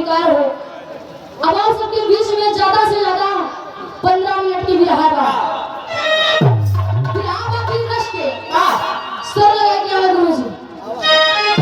स्वीकार हो। अब आप सबके बीच में ज्यादा से ज्यादा 15 मिनट की विरहा बा। विरहा बाकी रश के स्वर लगा के आवे गुरु जी।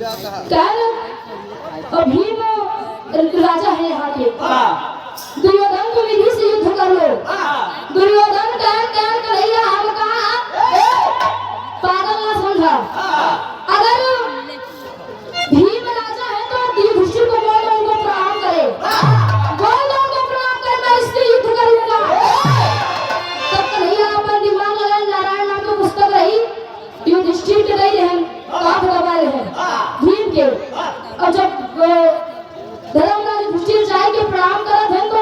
भीम राजा है यहाँ के। दुर्योधन को विधि से युद्ध कर लो। दुर्योधन कहन कन्हैया हमका पागल ना समझा। अगर भीम राजा है तो युधिष्ठिर को बोल दो उनको प्रणाम करे, बोल दो उनको प्रणाम करे, मैं इससे युद्ध करूंगा। तब कन्हैया अपन दिमाग लगाए, नारायण नाम की पुस्तक रही, युधिष्ठिर के नहीं रहे, काफ दबा रहे भीम के। और जब धर्मराज युधिष्ठिर जाए के प्रणाम करत हैं तो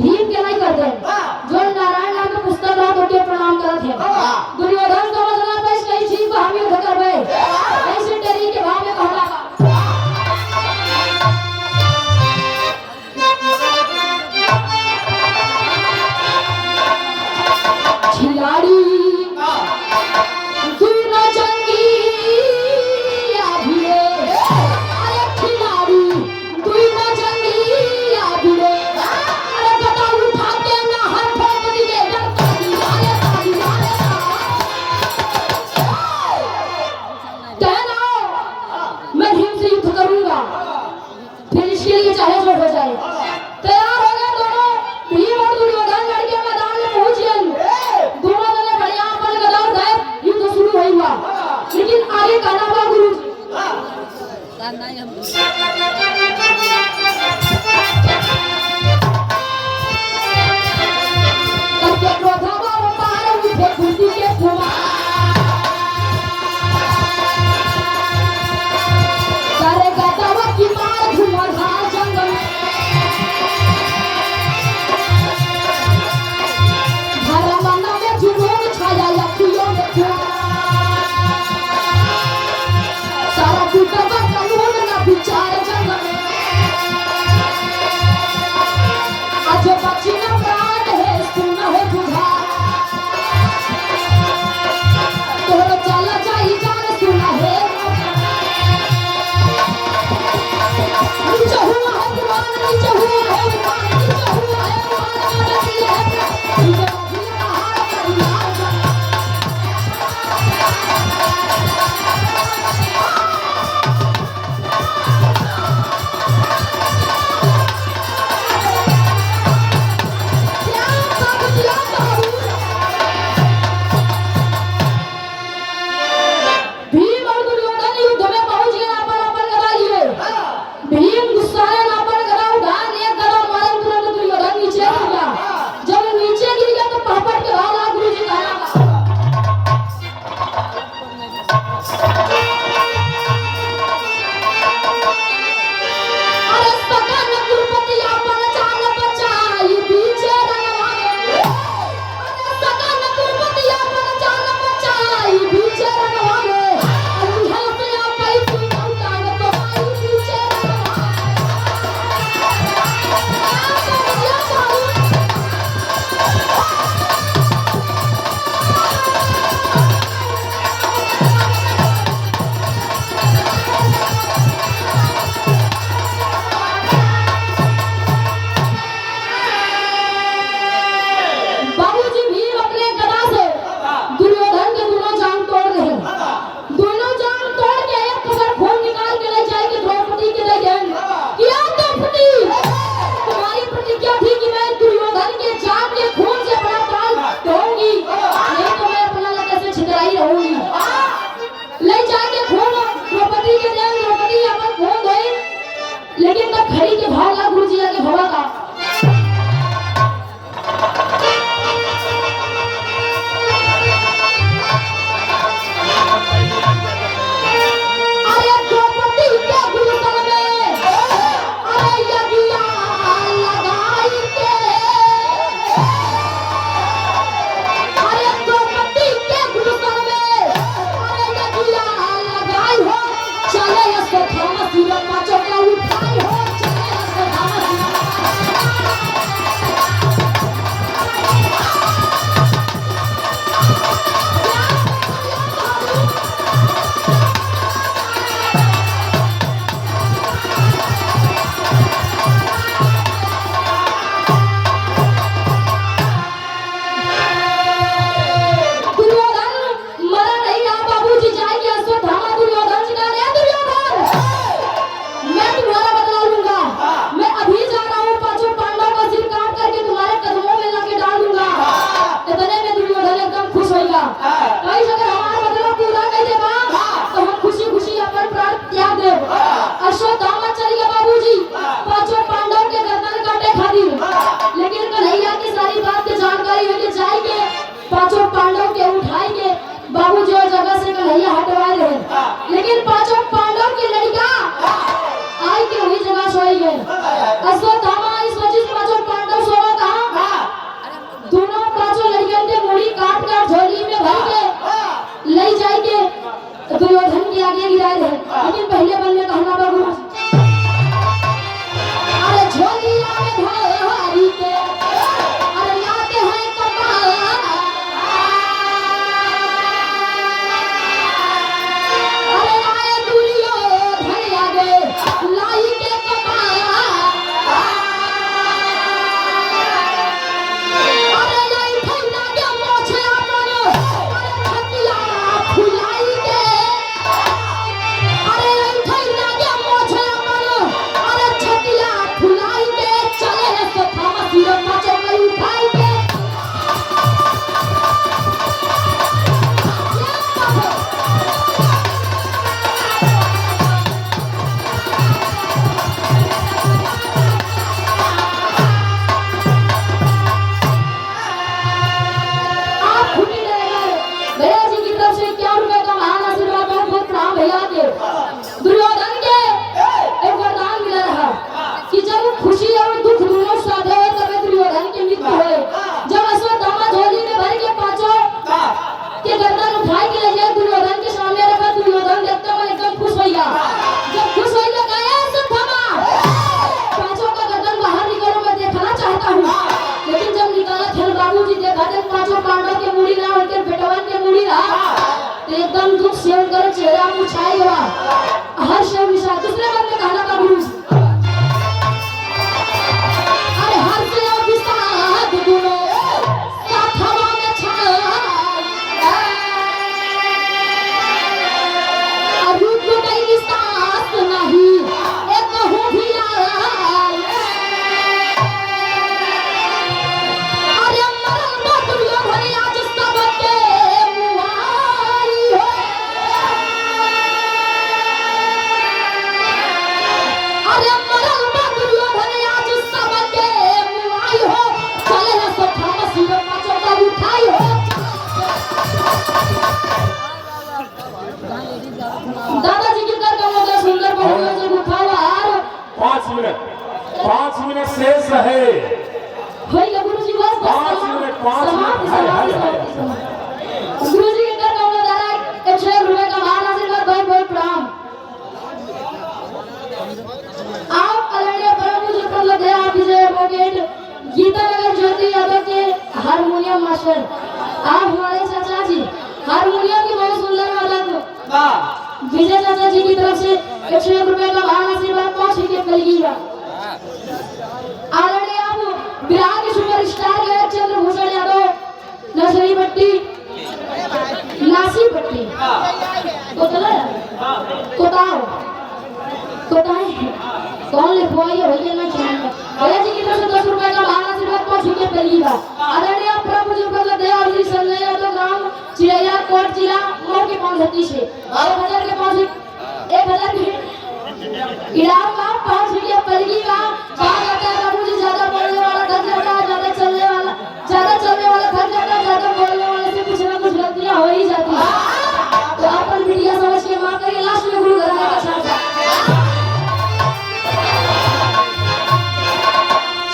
भीम के नहीं करते, जो नारायण नाम की पुस्तक रहा तो के प्रणाम करत हैं। दुर्योधन समझना पैस कहीं ठीक हम युद्ध करबे, ऐसे डरी के भाव में कहला खिलाड़ी चाहे जो हो जाए। तैयार हो गए दोनों, भीम और दुर्योधन लड़के मैदान में पहुंचे। दोनों ने बढ़िया अपन गदा उठाए, युद्ध शुरू हुआ। लेकिन आगे कहना हुआ गुरु करके क्रोधा वो पार उठे खुशी के धुआं करे गदा की मार धुआं चले आप मुछाई हुआ हर शय विषय दूसरे बंदे कहना का गुरु अरे हर से विषाद गुनो साथवा में छाया अरुद कई विश्वास नहीं एक हो भी अरे मरण तो दुर्योधन आज सबके मुआई हो अरे मरण तो दुर्योधन आज सबके मुआई हो चले ना सो थामस सिर पाछो का उठाई हो दादाजी की कर का सुंदर बहु से उठावा और 5 मिनट शेष रहे होई गुरुजी बस 5 मिनट गुरुजी के कर का दादा 100 रुपए का महान आशीर्वाद बहुत बहुत प्रणाम आप आदरणीय परम पूज्य प्रहलाद आप विजय एडवोकेट गीता नगर ज्योति यादव के हारमोनियम मास्टर आप हमारे चाचा जी हारमोनियम की बहुत सुंदर वादक विजय चाचा जी की तरफ से 101 रुपए का महान आशीर्वाद पहुंच के कलगीगा आदरणीय आप बिहार के सुपरस्टार है चंद्रभूषण यादव नर्सरी पट्टी नासी पट्टी कोतला कोताओ कोताए कौन लिखवाई है भैया मैं जानता भैया जी की तरफ से 10 रुपए का महान आशीर्वाद पहुंच के कलगीगा आदरणीय प्रभु जी प्रहलाद देव जी संजय यादव ग्राम चिड़ैया कोट जिला मऊ के 530 से 1000 के 1000 के इनाम का 5 रुपया पलगी का कहा जाता है प्रभु जी ज्यादा बोलने वाला थक जाता है ज्यादा चलने वाला थक जाता है ज्यादा बोलने वाले से कुछ ना कुछ गलतियां हो ही जाती है तो अपन मीडिया समझ के माफ करिए लास्ट में गुरु घर आने का साथ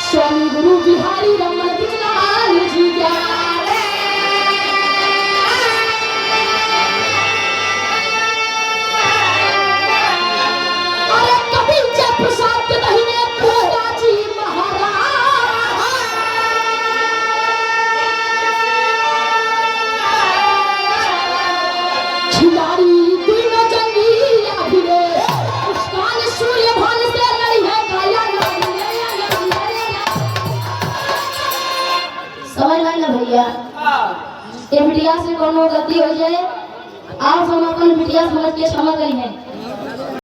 स्वामी गुरु बिहारी रमन बिजलाल जी क्या प्रसाद के महीने जी महाराज खिलाड़ी दिन जंगी अभिरे मुस्कान सूर्य भान से लड़ी है काया समझ में ना भैया ये बिटिया से कोनो गलती हो जाए आप हम अपन बिटिया समझ के क्षमा करेंगे